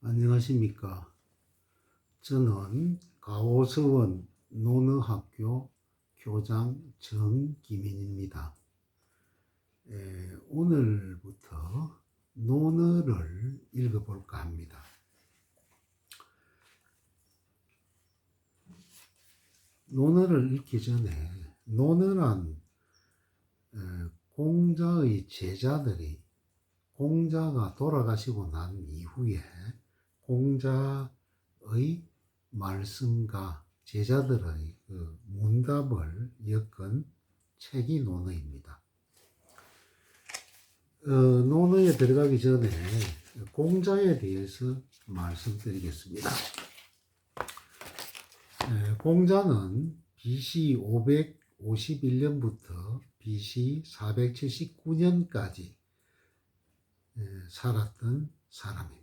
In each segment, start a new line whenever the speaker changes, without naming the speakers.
안녕하십니까. 저는 가오서원 논어학교 교장 정기민입니다. 오늘부터 논어를 읽어볼까 합니다. 논어를 읽기 전에 논어란 공자의 제자들이 공자가 돌아가시고 난 이후에 공자의 말씀과 제자들의 문답을 엮은 책이 논어입니다. 논어에 들어가기 전에 공자에 대해서 말씀드리겠습니다. 공자는 BC 551년부터 BC 479년까지 살았던 사람입니다.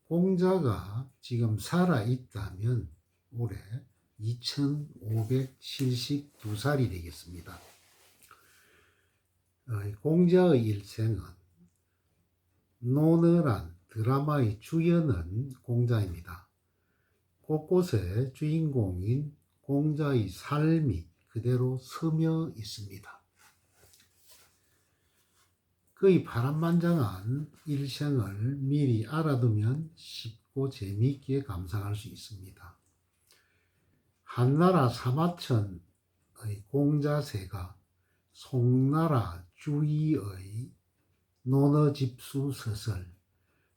공자가 지금 살아있다면 올해 2572살이 되겠습니다. 공자의 일생은 논어란 드라마의 주연은 공자입니다. 곳곳에 주인공인 공자의 삶이 그대로 스며 있습니다. 그의 파란만장한 일생을 미리 알아두면 쉽고 재미있게 감상할 수 있습니다. 한나라 사마천의 공자세가 송나라 주의의 논어집수 서설,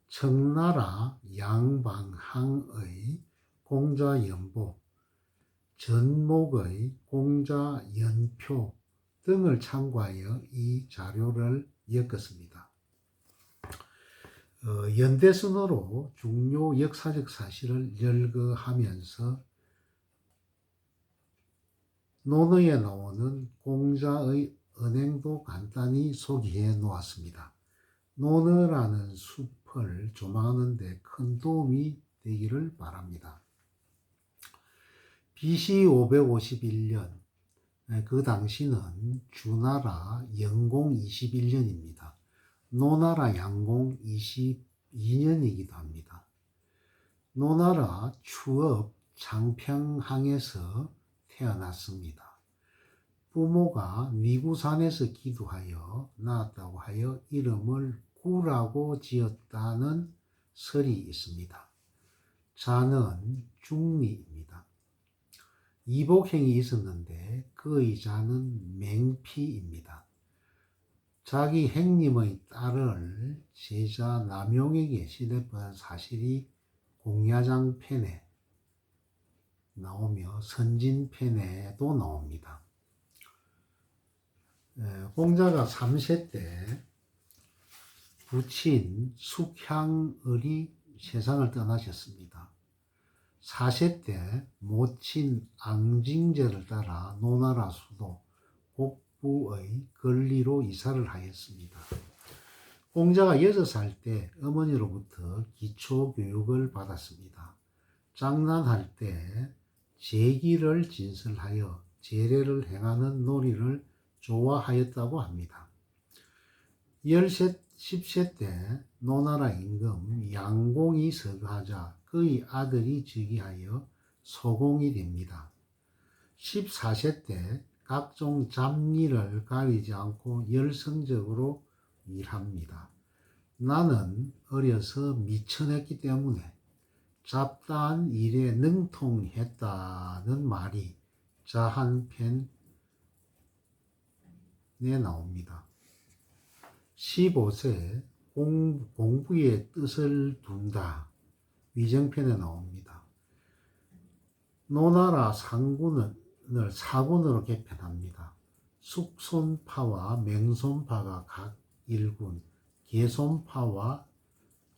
청나라 양방항의 공자연보, 전목의 공자연표 등을 참고하여 이 자료를 엮었습니다. 연대순으로 중요 역사적 사실을 열거하면서 논어에 나오는 공자의 언행도 간단히 소개해 놓았습니다. 논어라는 숲을 조망하는 데 큰 도움이 되기를 바랍니다. BC 551년, 그 당시는 주나라 영공 21년입니다. 노나라 양공 22년이기도 합니다. 노나라 추업 장평항에서 태어났습니다. 부모가 니구산에서 기도하여 낳았다고 하여 이름을 구라고 지었다는 설이 있습니다. 자는 중리입니다. 이복행이 있었는데 그의 자는 맹피입니다. 자기 행님의 딸을 제자 남용에게 시집보낸 사실이 공야장편에 나오며 선진편에도 나옵니다. 공자가 3세 때 부친 숙향을이 세상을 떠나셨습니다. 4세 때 모친 앙징제를 따라 노나라 수도 곡부의 건리로 이사를 하였습니다. 공자가 6살 때 어머니로부터 기초교육을 받았습니다. 장난할 때 제기를 진설하여 제례를 행하는 놀이를 좋아하였다고 합니다. 10세 때 노나라 임금 양공이 서거하자 그의 아들이 즉위하여 소공이 됩니다. 14세 때 각종 잡일을 가리지 않고 열성적으로 일합니다. 나는 어려서 미천했기 때문에 잡다한 일에 능통했다는 말이 자한편에 나옵니다. 15세 공부의 뜻을 둔다. 위정편에 나옵니다. 노나라 상군을 사군으로 개편합니다. 숙손파와 맹손파가 각 1군, 개손파가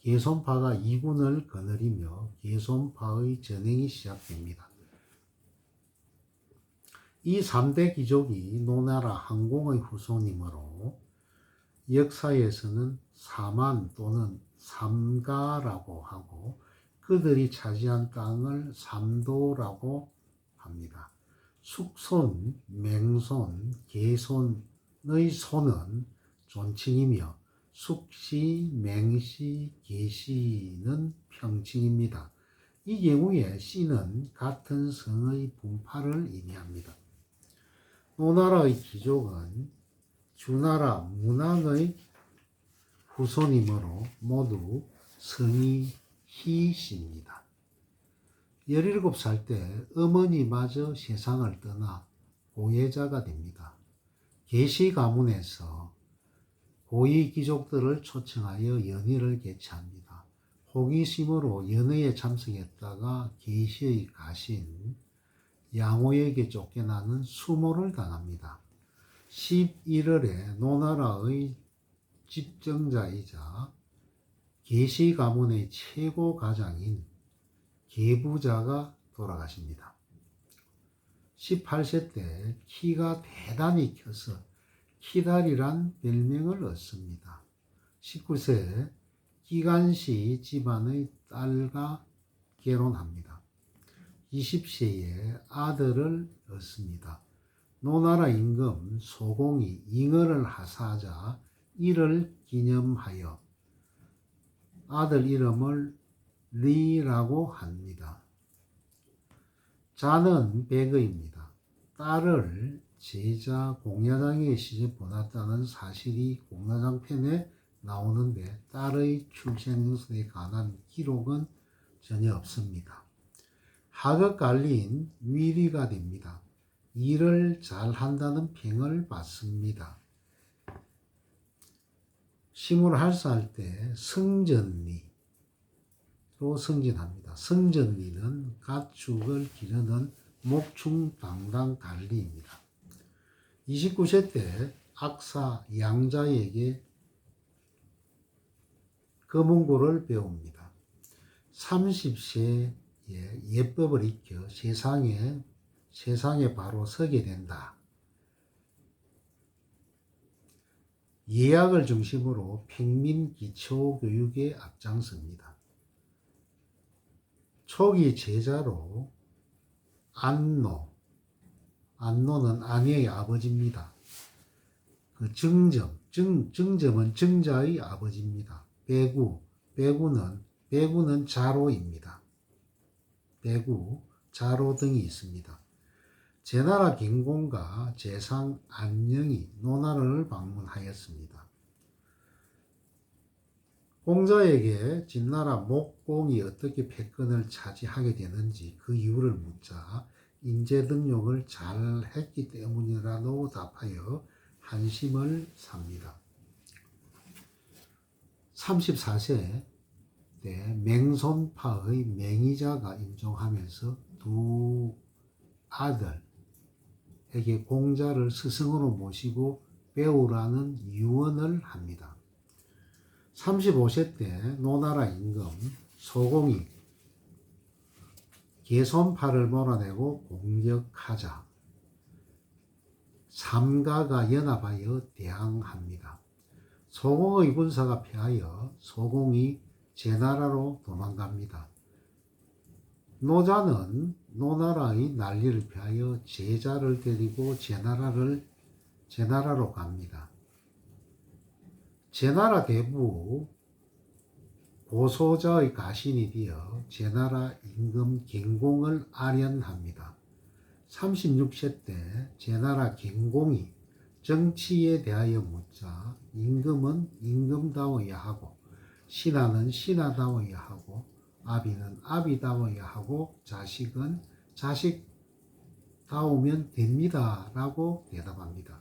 2군을 거느리며 개손파의 전횡이 시작됩니다. 이 3대 귀족이 노나라 항공의 후손이므로 역사에서는 사만 또는 삼가라고 하고 그들이 차지한 땅을 삼도라고 합니다. 숙손, 맹손, 개손의 손은 존칭이며 숙시, 맹시, 계시는 평칭입니다. 이 경우에 시는 같은 성의 분파를 의미합니다. 노나라의 귀족은 주나라 문왕의 후손이므로 모두 성이 희씨입니다. 17살 때 어머니마저 세상을 떠나 고예자가 됩니다. 계시 가문에서 고위 귀족들을 초청하여 연회를 개최합니다. 호기심으로 연회에 참석했다가 계시의 가신 양호에게 쫓겨나는 수모를 당합니다. 11월에 노나라의 집정자이자 계시 가문의 최고 가장인 계부자가 돌아가십니다. 18세 때 키가 대단히 커서 키다리란 별명을 얻습니다. 19세 기간시 집안의 딸과 결혼합니다. 20세에 아들을 얻습니다. 노나라 임금 소공이 잉여를 하사하자 이를 기념하여 아들 이름을 리라고 합니다. 자는 백의입니다. 딸을 제자 공야장에 시집 보냈다는 사실이 공야장편에 나오는데 딸의 출생에 관한 기록은 전혀 없습니다. 하급관리인 위리가 됩니다. 일을 잘한다는 평을 받습니다. 21살 때 승전리로 승진합니다. 승전리는 가축을 기르는 목충당당 관리입니다. 29세 때 악사 양자에게 금운고를 배웁니다. 30세에 예법을 익혀 세상에 바로 서게 된다. 예학을 중심으로 평민 기초 교육에 앞장섭니다. 초기 제자로 안노는 안예의 아버지입니다. 그 정점은 정자의 아버지입니다. 배구는 자로입니다. 배구, 자로 등이 있습니다. 제나라 경공과 제상 안녕이 노나라를 방문하였습니다. 공자에게 진나라 목공이 어떻게 패권을 차지하게 되는지 그 이유를 묻자 인재등용을 잘 했기 때문이라고 답하여 한심을 삽니다. 34세 때 맹손파의 맹의자가 임종하면서 두 아들에게 공자를 스승으로 모시고 배우라는 유언을 합니다. 35세 때 노나라 임금 소공이 개손파를 몰아내고 공격하자 삼가가 연합하여 대항합니다. 소공의 군사가 패하여 소공이 제나라로 도망갑니다. 노자는 노나라의 난리를 피하여 제자를 데리고 제나라로 갑니다. 제나라 대부 보소자의 가신이 되어 제나라 임금 경공을 아련합니다. 36세 때 제나라 경공이 정치에 대하여 묻자 임금은 임금다워야 하고 신하는 신하다워야 하고 아비는 아비다워야 하고 자식은 자식다우면 됩니다 라고 대답합니다.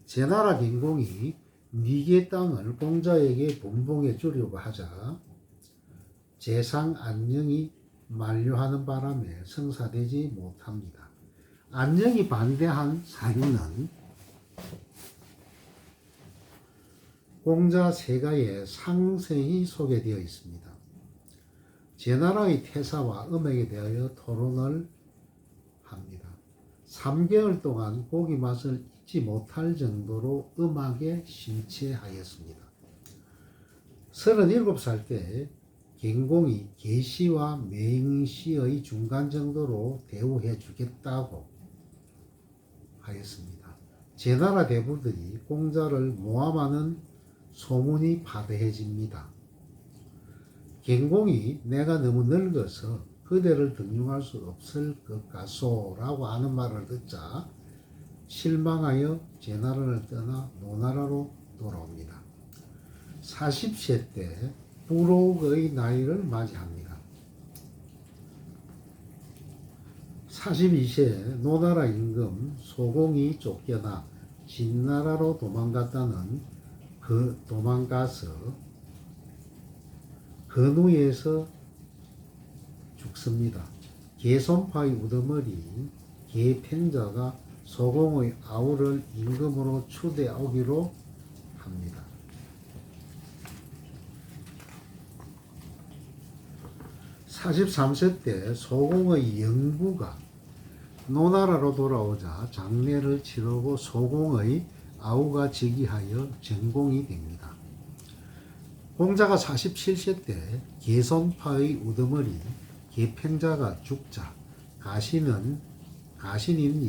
제나라 경공이 니게 땅을 공자에게 분봉해 주려고 하자 제상 안녕이 만류하는 바람에 성사되지 못합니다. 안녕이 반대한 사유는 공자 세가에 상세히 소개되어 있습니다. 제나라의 태사와 음악에 대하여 토론을 합니다. 3개월 동안 고기 맛을 잊지 못할 정도로 음악에 심취하였습니다. 37살 때 경공이 계시와 맹시의 중간 정도로 대우해 주겠다고 하였습니다. 제나라 대부들이 공자를 모함하는 소문이 파대해집니다. 갱공이 내가 너무 늙어서 그대를 등용할 수 없을 것 같소라고 하는 말을 듣자 실망하여 제나라를 떠나 노나라로 돌아옵니다. 40세 때 부록의 나이를 맞이합니다. 42세 노나라 임금 소공이 쫓겨나 진나라로 도망가서 근우에서 죽습니다. 개손파의 우두머리인 개팽자가 소공의 아우를 임금으로 추대하기로 합니다. 43세 때 소공의 영부가 노나라로 돌아오자 장례를 치르고 소공의 아우가 즉위하여 전공이 됩니다. 공자가 47세 때 개손파의 우두머리 개팽자가 죽자 가신인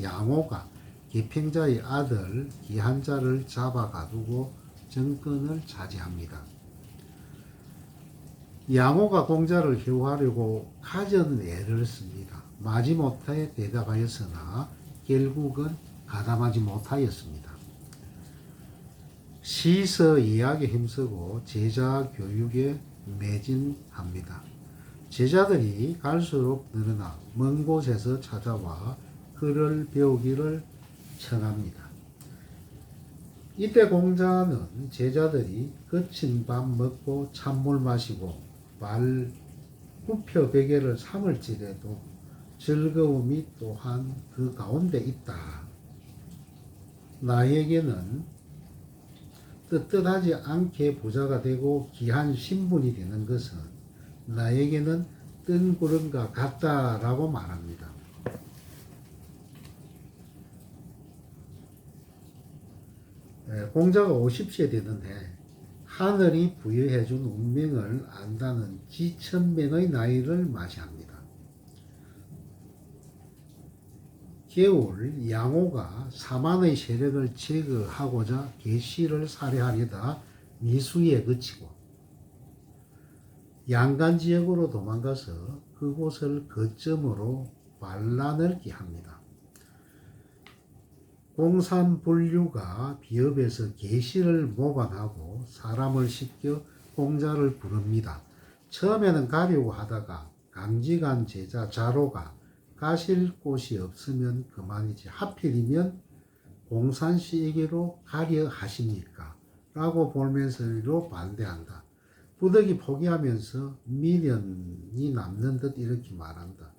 양호가 개팽자의 아들 기한자를 잡아가두고 정권을 차지합니다. 양호가 공자를 해하려고 가전 애를 씁니다. 마지못해 대답하였으나 결국은 가담하지 못하였습니다. 시서 이야기에 힘쓰고 제자 교육에 매진합니다. 제자들이 갈수록 늘어나 먼 곳에서 찾아와 글을 배우기를 청합니다. 이때 공자는 제자들이 거친 밥 먹고 찬물 마시고 발 굽혀 베개를 삼을지라도 즐거움이 또한 그 가운데 있다. 나에게는 떳떳하지 않게 부자가 되고 귀한 신분이 되는 것은 나에게는 뜬구름과 같다라고 말합니다. 공자가 50세 되는 해 하늘이 부여해준 운명을 안다는 지천명의 나이를 맞이합니다. 겨울 양호가 사만의 세력을 제거하고자 계시를 살해하려다 미수에 그치고 양간 지역으로 도망가서 그곳을 거점으로 반란을 기합니다. 공산불류가 비읍에서 계시를 모방하고 사람을 시켜 공자를 부릅니다. 처음에는 가려고 하다가 강직한 제자 자로가 가실 곳이 없으면 그만이지 하필이면 공산씨에게로 가려 하십니까? 라고 볼멘소리로 반대한다. 부득이 포기하면서 미련이 남는 듯 이렇게 말한다.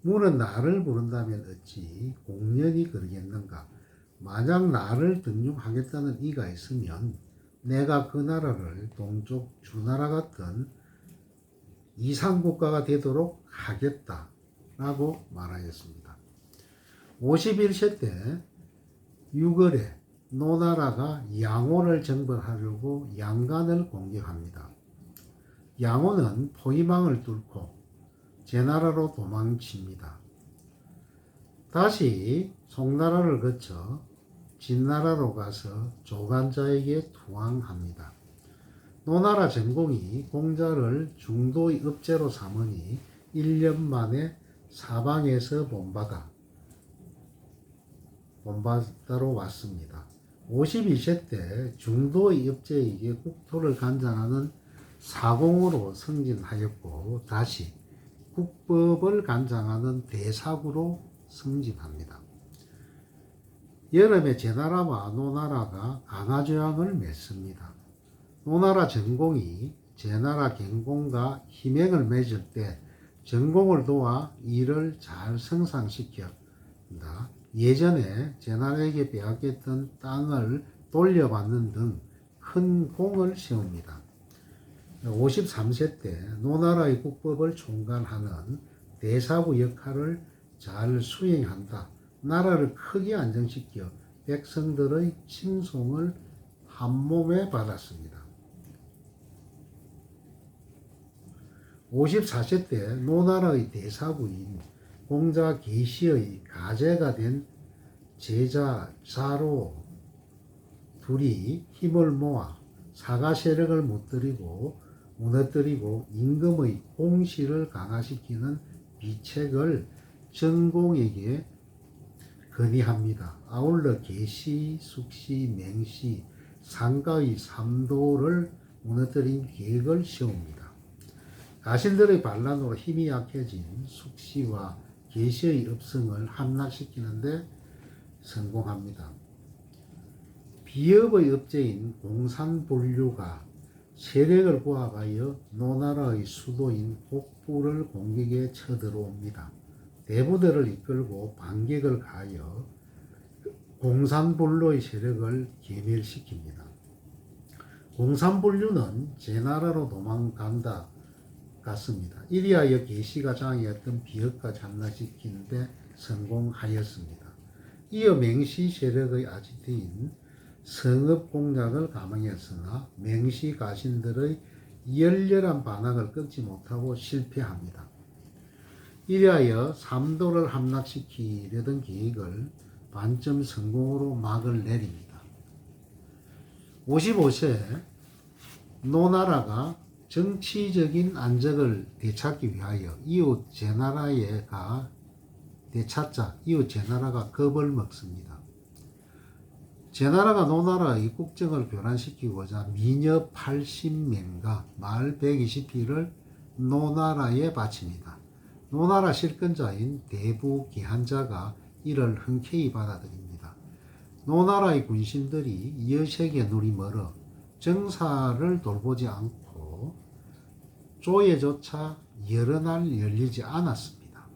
물은 나를 부른다면 어찌 공연이 그러겠는가? 만약 나를 등용하겠다는 이가 있으면 내가 그 나라를 동쪽 주나라 같은 이상국가가 되도록 하겠다 라고 말하였습니다. 51세 때 6월에 노나라가 양호를 정벌하려고 양간을 공격합니다. 양호는 포위망을 뚫고 제나라로 도망칩니다. 다시 송나라를 거쳐 진나라로 가서 조간자에게 투항합니다. 노나라 전공이 공자를 중도의 읍제로 삼으니 1년 만에 사방에서 본바다로 왔습니다. 52세 때 중도의 읍제에게 국토를 간장하는 사공으로 승진하였고 다시 국법을 간장하는 대사구로 승진합니다. 여름에 제나라와 노나라가 강화조약을 맺습니다. 노나라 전공이 제나라 갱공과 희맹을 맺을 때 전공을 도와 일을 잘 성상시켰다. 예전에 제나라에게 빼앗겼던 땅을 돌려받는 등 큰 공을 세웁니다. 53세 때 노나라의 국법을 총괄하는 대사구 역할을 잘 수행한다. 나라를 크게 안정시켜 백성들의 칭송을 한몸에 받았습니다. 54세 때 노나라의 대사구인 공자 계시의 가제가 된 제자 자로 둘이 힘을 모아 사가 세력을 무너뜨리고 임금의 공실을 강화시키는 비책을 전공에게 건의합니다. 아울러 계시, 숙시, 맹시, 상가의 삼도를 무너뜨린 계획을 세웁니다. 가신들의 반란으로 힘이 약해진 숙시와 계시의 업성을 함락시키는데 성공합니다. 비업의 업체인 공산본류가 세력을 구합하여 노나라의 수도인 곡부를 공격에 쳐들어옵니다. 대부대를 이끌고 반격을 가하여 공산본류의 세력을 괴멸시킵니다. 공산본류는 제나라로 도망간다 같습니다. 이리하여 계시가 장애했던 비역까지 함락시키는 데 성공하였습니다. 이어 맹시 세력의 아지트인 성읍 공략을 감행했으나 맹시 가신들의 열렬한 반항을 꺾지 못하고 실패합니다. 이리하여 삼도를 함락시키려던 계획을 반쯤 성공으로 막을 내립니다. 55세 노나라가 정치적인 안정을 되찾기 위하여 이웃 제나라에 되찾자 이웃 제나라가 겁을 먹습니다. 제나라가 노나라의 국정을 교란시키고자 미녀 80명과 말 120匹를 노나라에 바칩니다. 노나라 실권자인 대부 기한자가 이를 흔쾌히 받아들입니다. 노나라의 군신들이 여색의 눈이 멀어 정사를 돌보지 않고 조회조차 여러 날 열리지 않았습니다.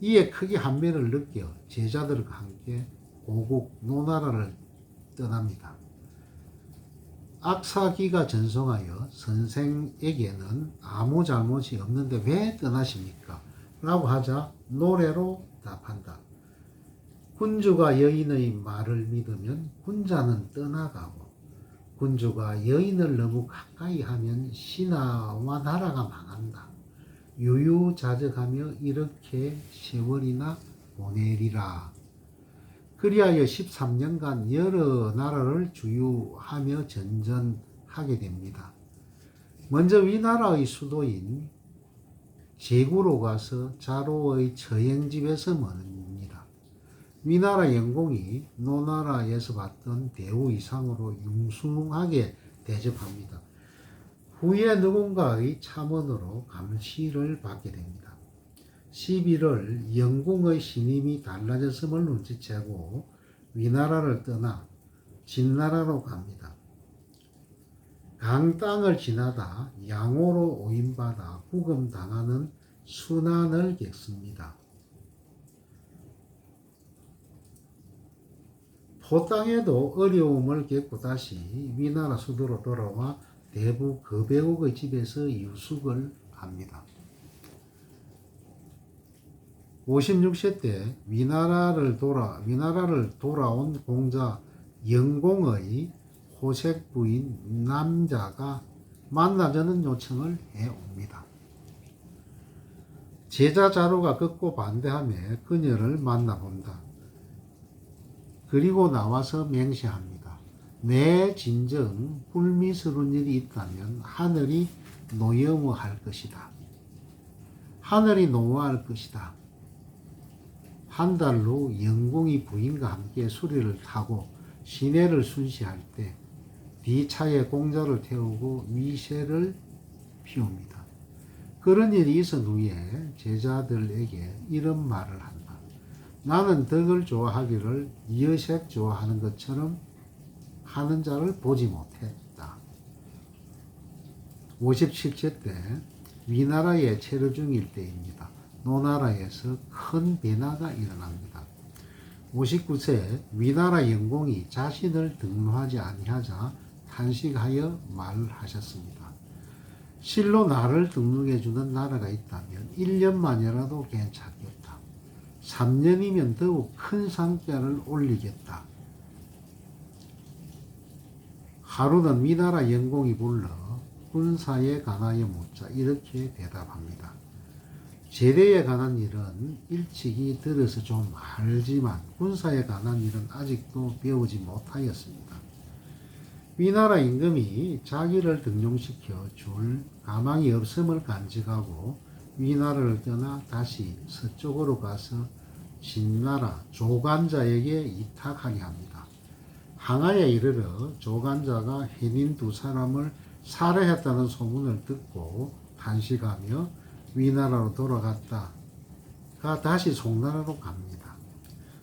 이에 크게 한매를 느껴 제자들과 함께 고국 노나라를 떠납니다. 악사기가 전송하여 선생에게는 아무 잘못이 없는데 왜 떠나십니까? 라고 하자 노래로 답한다. 군주가 여인의 말을 믿으면 군자는 떠나가고 군주가 여인을 너무 가까이 하면 신하와 나라가 망한다. 유유자적하며 이렇게 세월이나 보내리라. 그리하여 13년간 여러 나라를 주유하며 전전하게 됩니다. 먼저 위나라의 수도인 제구로 가서 자로의 처형집에서 머뭅니다. 위나라 영공이 노나라에서 받던 대우 이상으로 융숭하게 대접합니다. 후에 누군가의 참언으로 감시를 받게 됩니다. 11월 영공의 신임이 달라졌음을 눈치채고 위나라를 떠나 진나라로 갑니다. 강땅을 지나다 양호로 오인받아 구금당하는 순환을 겪습니다. 포땅에도 어려움을 겪고 다시 위나라 수도로 돌아와 대부 거배국의 집에서 유숙을 합니다. 56세 때 위나라를 돌아온 공자 영공의 호색 부인 남자가 만나자는 요청을 해옵니다. 제자 자로가 극고 반대하며 그녀를 만나본다. 그리고 나와서 맹세합니다. 내 진정 불미스러운 일이 있다면 하늘이 노여워할 것이다. 하늘이 노여워할 것이다. 한 달 후 영공이 부인과 함께 수리를 타고 시내를 순시할 때 뒤차에 공자를 태우고 위세를 피웁니다. 그런 일이 있은 후에 제자들에게 이런 말을 한다. 나는 덕을 좋아하기를 여색 좋아하는 것처럼 하는 자를 보지 못했다. 57세 때 위나라에 체류 중일 때입니다. 노나라에서 큰 변화가 일어납니다. 59세 위나라 영공이 자신을 등록하지 아니하자 탄식하여 말을 하셨습니다. 실로 나를 등록해주는 나라가 있다면 1년만이라도 괜찮겠다. 3년이면 더욱 큰 상자를 올리겠다. 하루는 위나라 영공이 불러 군사에 관하여 묻자 이렇게 대답합니다. 제대에 관한 일은 일찍이 들어서 좀 알지만 군사에 관한 일은 아직도 배우지 못하였습니다. 위나라 임금이 자기를 등용시켜 줄 가망이 없음을 간직하고 위나라를 떠나 다시 서쪽으로 가서 진나라 조간자에게 이탁하게 합니다. 항아에 이르러 조간자가 해민 두 사람을 살해했다는 소문을 듣고 탄식하며 위나라로 돌아갔다가 다시 송나라로 갑니다.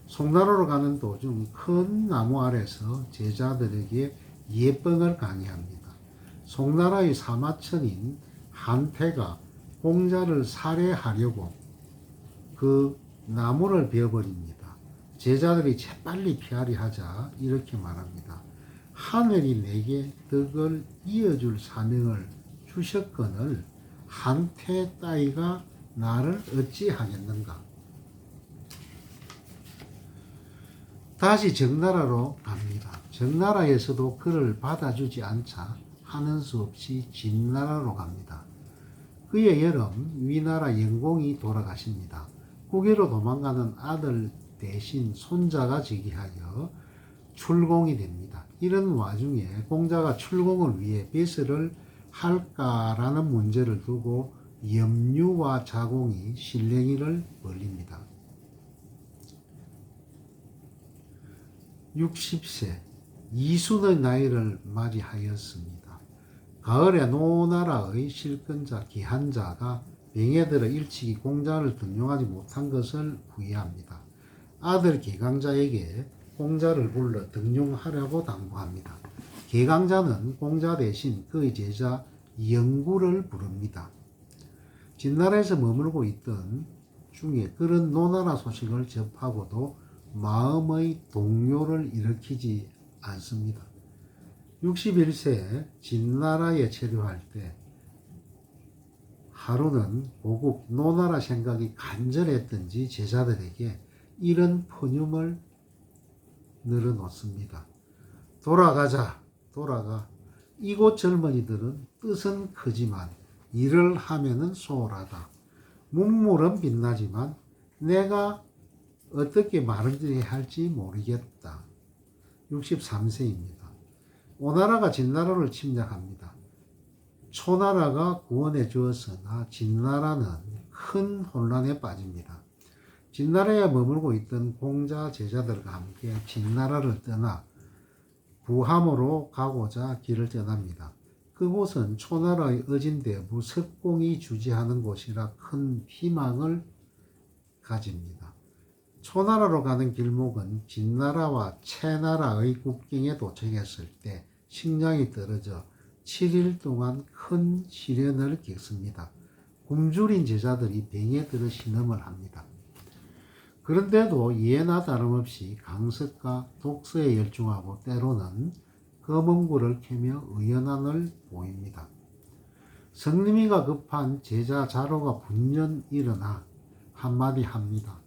송나라로 가는 도중 큰 나무 아래서 제자들에게 예법을 강의합니다. 송나라의 사마천인 한태가 공자를 살해하려고 그 나무를 베어버립니다. 제자들이 재빨리 피하리 하자 이렇게 말합니다. 하늘이 내게 덕을 이어줄 사명을 주셨거늘 한태 따위가 나를 어찌하겠는가. 다시 정나라로 갑니다. 정나라에서도 그를 받아주지 않자 하는 수 없이 진나라로 갑니다. 그의 여름 위나라 영공이 돌아가십니다. 국외로 도망가는 아들 대신 손자가 즉위하여 출공이 됩니다. 이런 와중에 공자가 출공을 위해 배설을 할까라는 문제를 두고 염류와 자공이 실랭이를 벌립니다. 60세 이순의 나이를 맞이하였습니다. 가을에 노나라의 실권자 기한자가 병에 들어 일찍이 공자를 등용하지 못한 것을 후회합니다. 아들 개강자에게 공자를 불러 등용하라고 당부합니다. 개강자는 공자 대신 그의 제자 영구를 부릅니다. 진나라에서 머물고 있던 중에 그런 노나라 소식을 접하고도 마음의 동요를 일으키지 않습니다. 61세 진나라에 체류할 때 하루는 고국 노나라 생각이 간절했던지 제자들에게 이런 퍼뇽을 늘어놓습니다. 돌아가자, 돌아가. 이곳 젊은이들은 뜻은 크지만 일을 하면은 소홀하다. 문물은 빛나지만 내가 어떻게 말을 해야 할지 모르겠다. 63세입니다. 오나라가 진나라를 침략합니다. 초나라가 구원해 주었으나 진나라는 큰 혼란에 빠집니다. 진나라에 머물고 있던 공자 제자들과 함께 진나라를 떠나 부함으로 가고자 길을 떠납니다. 그곳은 초나라의 어진대부 석공이 주재하는 곳이라 큰 희망을 가집니다. 초나라로 가는 길목은 진나라와 채나라의 국경에 도착했을 때 식량이 떨어져 7일 동안 큰 시련을 겪습니다. 굶주린 제자들이 병에 들어 신음을 합니다. 그런데도 이해나 다름없이 강석과 독서에 열중하고 때로는 검은굴을 캐며 의연함을 보입니다. 성림이가 급한 제자 자로가 분연 일어나 한마디 합니다.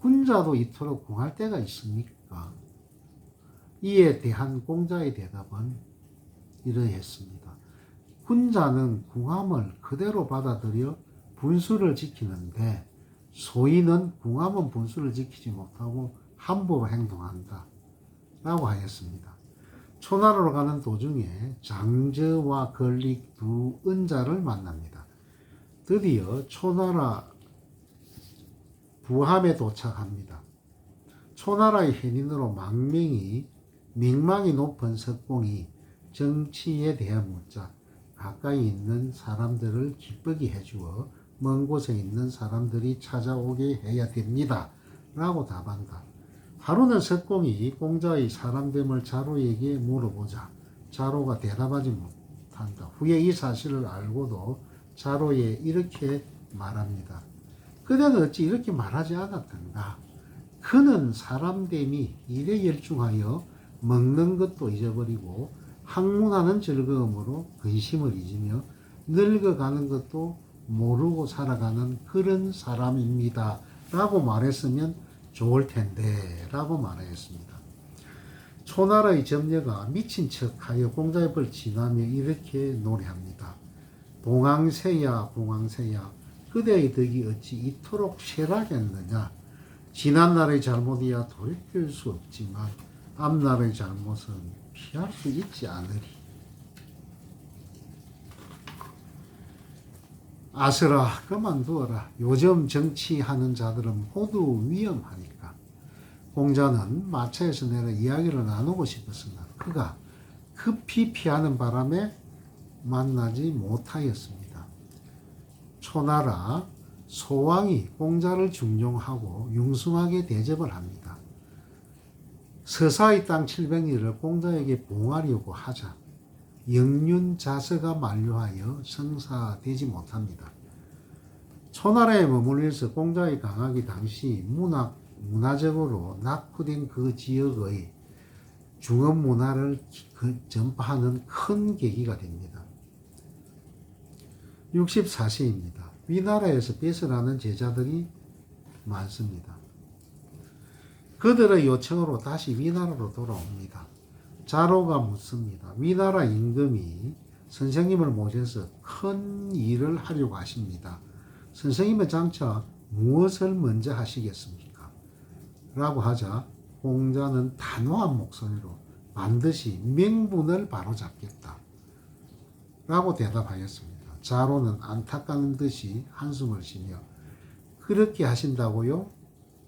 군자도 이토록 궁할 때가 있습니까? 이에 대한 공자의 대답은 이러했습니다. 군자는 궁함을 그대로 받아들여 분수를 지키는데 소인은 궁함은 분수를 지키지 못하고 함부로 행동한다 라고 하였습니다. 초나라로 가는 도중에 장저와 걸릭 두 은자를 만납니다. 드디어 초나라 부함에 도착합니다. 초나라의 해민으로 명망이 높은 석공이 정치에 대해 묻자 가까이 있는 사람들을 기쁘게 해주어 먼 곳에 있는 사람들이 찾아오게 해야 됩니다 라고 답한다. 하루는 석공이 공자의 사람됨을 자로에게 물어보자 자로가 대답하지 못한다. 후에 이 사실을 알고도 자로에 이렇게 말합니다. 그대는 어찌 이렇게 말하지 않았던가? 그는 사람됨이 일에 열중하여 먹는 것도 잊어버리고 학문하는 즐거움으로 근심을 잊으며 늙어가는 것도 모르고 살아가는 그런 사람입니다 라고 말했으면 좋을 텐데 라고 말하였습니다. 초나라의 점녀가 미친 척하여 공자 옆을 지나며 이렇게 노래합니다. 봉황새야 봉황새야 그대의 덕이 어찌 이토록 쇠락했느냐. 지난날의 잘못이야 돌이킬 수 없지만 앞날의 잘못은 피할 수 있지 않으리. 아스라 그만두어라. 요즘 정치하는 자들은 모두 위험하니까. 공자는 마차에서 내려 이야기를 나누고 싶었으나 그가 급히 피하는 바람에 만나지 못하였습니다. 초나라 소왕이 공자를 중용하고 융숭하게 대접을 합니다. 서사의 땅 700리를 공자에게 봉하려고 하자 영륜자서가 만료하여 성사되지 못합니다. 초나라에 머물면서 공자의 강하기 당시 문화적으로 낙후된 그 지역의 중업 문화를 전파하는 큰 계기가 됩니다. 64세입니다. 위나라에서 배설하는 제자들이 많습니다. 그들의 요청으로 다시 위나라로 돌아옵니다. 자로가 묻습니다. 위나라 임금이 선생님을 모셔서 큰 일을 하려고 하십니다. 선생님은 장차 무엇을 먼저 하시겠습니까? 라고 하자 공자는 단호한 목소리로 반드시 명분을 바로잡겠다 라고 대답하였습니다. 자로는 안타까운 듯이 한숨을 쉬며 그렇게 하신다고요?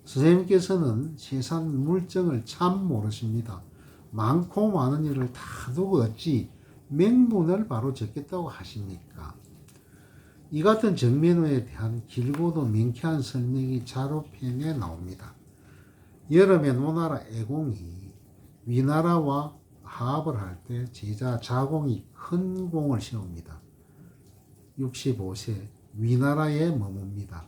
선생님께서는 세상 물정을 참 모르십니다. 많고 많은 일을 다 두고 어찌 명분을 바로 적겠다고 하십니까? 이 같은 정면에 대한 길고도 명쾌한 설명이 자로편에 나옵니다. 여름에 노나라 애공이 위나라와 화합을 할 때 제자 자공이 큰 공을 세웁니다. 65세 위나라에 머뭅니다.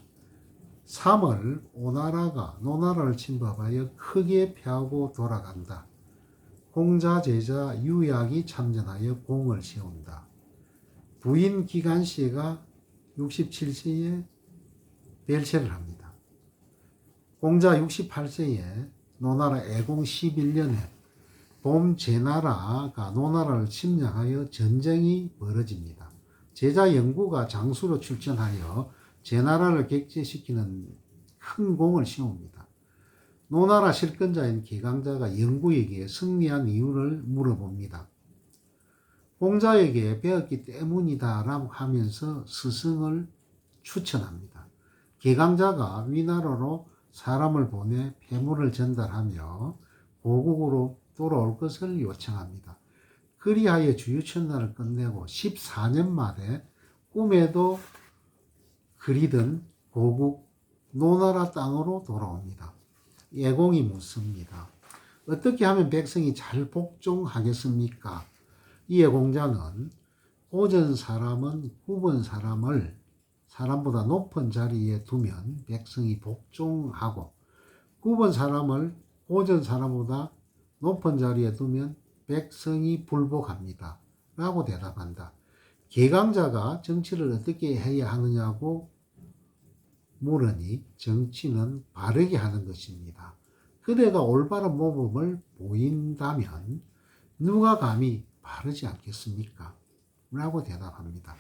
3월 오나라가 노나라를 침범하여 크게 패하고 돌아간다. 공자 제자 유약이 참전하여 공을 세운다. 부인 기간씨가 67세에 벨체를 합니다. 공자 68세에 노나라 애공 11년에 봄 제나라가 노나라를 침략하여 전쟁이 벌어집니다. 제자 영구가 장수로 출전하여 제나라를 객제시키는 큰 공을 세웁니다. 노나라 실권자인 개강자가 영구에게 승리한 이유를 물어봅니다. 공자에게 배웠기 때문이다 라고 하면서 스승을 추천합니다. 개강자가 위나라로 사람을 보내 폐물을 전달하며 고국으로 돌아올 것을 요청합니다. 그리하여 주유천날을 끝내고 14년 만에 꿈에도 그리던 고국 노나라 땅으로 돌아옵니다. 애공이 묻습니다. 어떻게 하면 백성이 잘 복종하겠습니까? 이에 공자는 고전 사람은 후번 사람보다 높은 자리에 두면 백성이 복종하고 후번 사람을 고전 사람보다 높은 자리에 두면 백성이 불복합니다. 라고 대답한다. 개강자가 정치를 어떻게 해야 하느냐고 물으니 정치는 바르게 하는 것입니다. 그대가 올바른 모범을 보인다면 누가 감히 바르지 않겠습니까? 라고 대답합니다.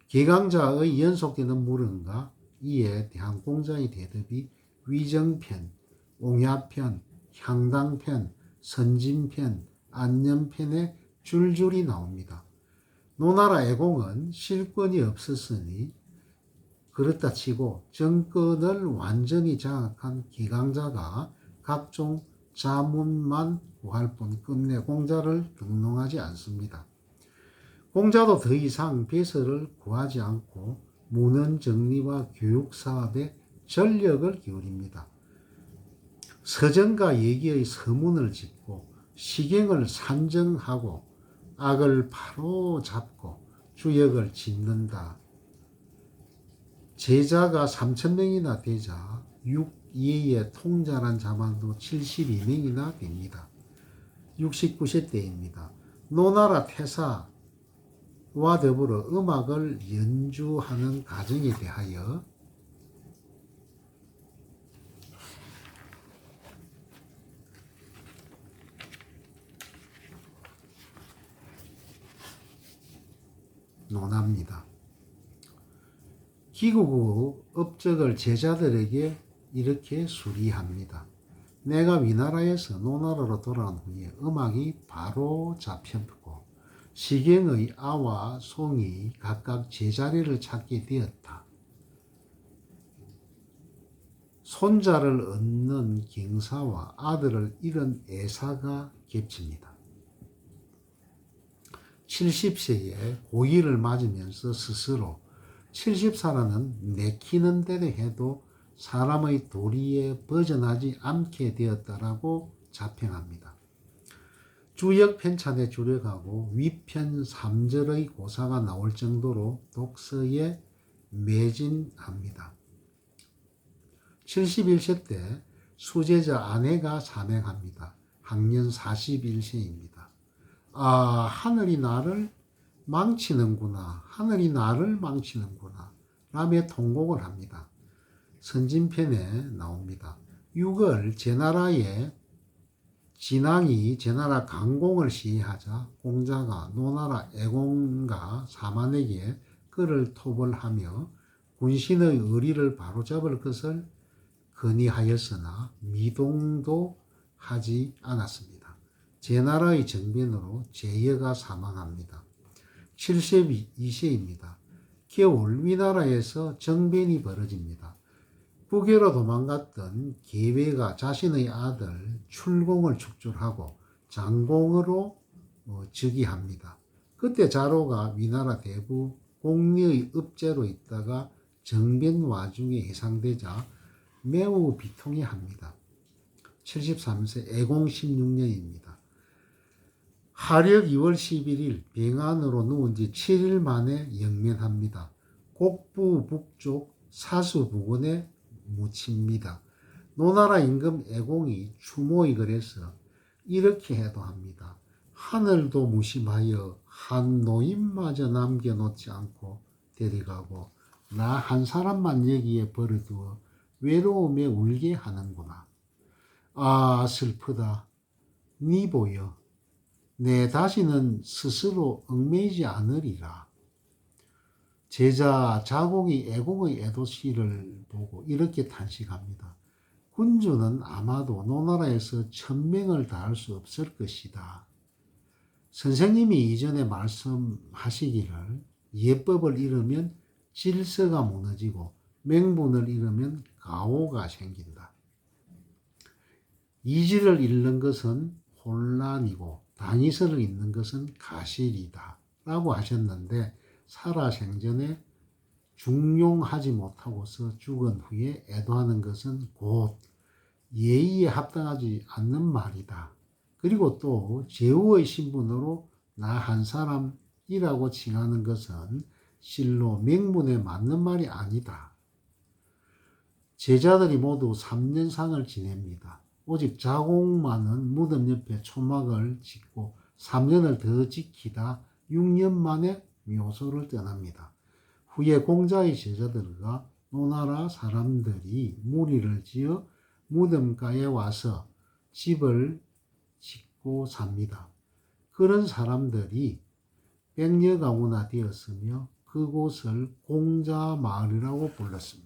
개강자의 연속되는 물음과 이에 대한 공자의 대답이 위정편, 옹야편, 향당편, 선진편, 안념편에 줄줄이 나옵니다. 노나라 애공은 실권이 없었으니 그렇다 치고 정권을 완전히 장악한 개강자가 각종 자문만 구할 뿐 끝내 공자를 등롱하지 않습니다. 공자도 더 이상 배설을 구하지 않고 문헌 정리와 교육 사업에 전력을 기울입니다. 서정과 예기의 서문을 짓고 시경을 산정하고 악을 바로 잡고 주역을 짓는다. 제자가 3,000명이나 되자 육예의 통자란 자만도 72명이나 됩니다. 69세 때입니다. 노나라 태사와 더불어 음악을 연주하는 가정에 대하여 논합니다. 기국 후 업적을 제자들에게 이렇게 수리합니다. 내가 위나라에서 노나라로 돌아온 후에 음악이 바로 잡혔고 시경의 아와 송이 각각 제자리를 찾게 되었다. 손자를 얻는 경사와 아들을 잃은 애사가 겹칩니다. 70세에 고의를 맞으면서 스스로 70살은 내키는 대로 해도 사람의 도리에 벗어나지 않게 되었다라고 자평합니다. 주역 편찬에 주력하고 위편 3절의 고사가 나올 정도로 독서에 매진합니다. 71세 때 수제자 아내가 사명합니다. 학년 41세입니다. 아, 하늘이 나를 망치는구나. 하늘이 나를 망치는구나. 라며 통곡을 합니다. 선진편에 나옵니다. 6월 제나라의 진왕이 제나라 강공을 시해하자 공자가 노나라 애공과 사만에게 그를 토벌하며 군신의 의리를 바로잡을 것을 건의하였으나 미동도 하지 않았습니다. 제나라의 정변으로 제여가 사망합니다. 72세입니다. 겨울 위나라에서 정변이 벌어집니다. 북으로 도망갔던 계외가 자신의 아들 출공을 축출하고 장공으로 즉위합니다. 그때 자로가 위나라 대부 공리의 읍제로 있다가 정변 와중에 해상되자 매우 비통해합니다. 73세 애공 16년입니다. 하력 2월 11일 병안으로 누운 지 7일 만에 영면합니다. 곡부 북쪽 사수 부근에 묻힙니다. 노나라 임금 애공이 추모익을 해서 이렇게 해도 합니다. 하늘도 무심하여 한 노인마저 남겨놓지 않고 데려가고 나 한 사람만 여기에 버려두어 외로움에 울게 하는구나. 아, 슬프다. 니 보여. 내 다시는 스스로 얽매이지 않으리라. 제자 자공이 애공의 애도시를 보고 이렇게 탄식합니다. 군주는 아마도 노나라에서 천명을 다할 수 없을 것이다. 선생님이 이전에 말씀하시기를 예법을 잃으면 질서가 무너지고 명분을 잃으면 가오가 생긴다. 이지를 잃는 것은 혼란이고 당위서를 잃는 것은 가실이다 라고 하셨는데 살아생전에 중용하지 못하고서 죽은 후에 애도하는 것은 곧 예의에 합당하지 않는 말이다. 그리고 또 제후의 신분으로 나 한 사람이라고 칭하는 것은 실로 명분에 맞는 말이 아니다. 제자들이 모두 3년상을 지냅니다. 오직 자공만은 무덤 옆에 초막을 짓고 3년을 더 지키다 6년 만에 묘소를 떠납니다. 후에 공자의 제자들과 노나라 사람들이 무리를 지어 무덤가에 와서 집을 짓고 삽니다. 그런 사람들이 백여 가구나 되었으며 그곳을 공자마을이라고 불렀습니다.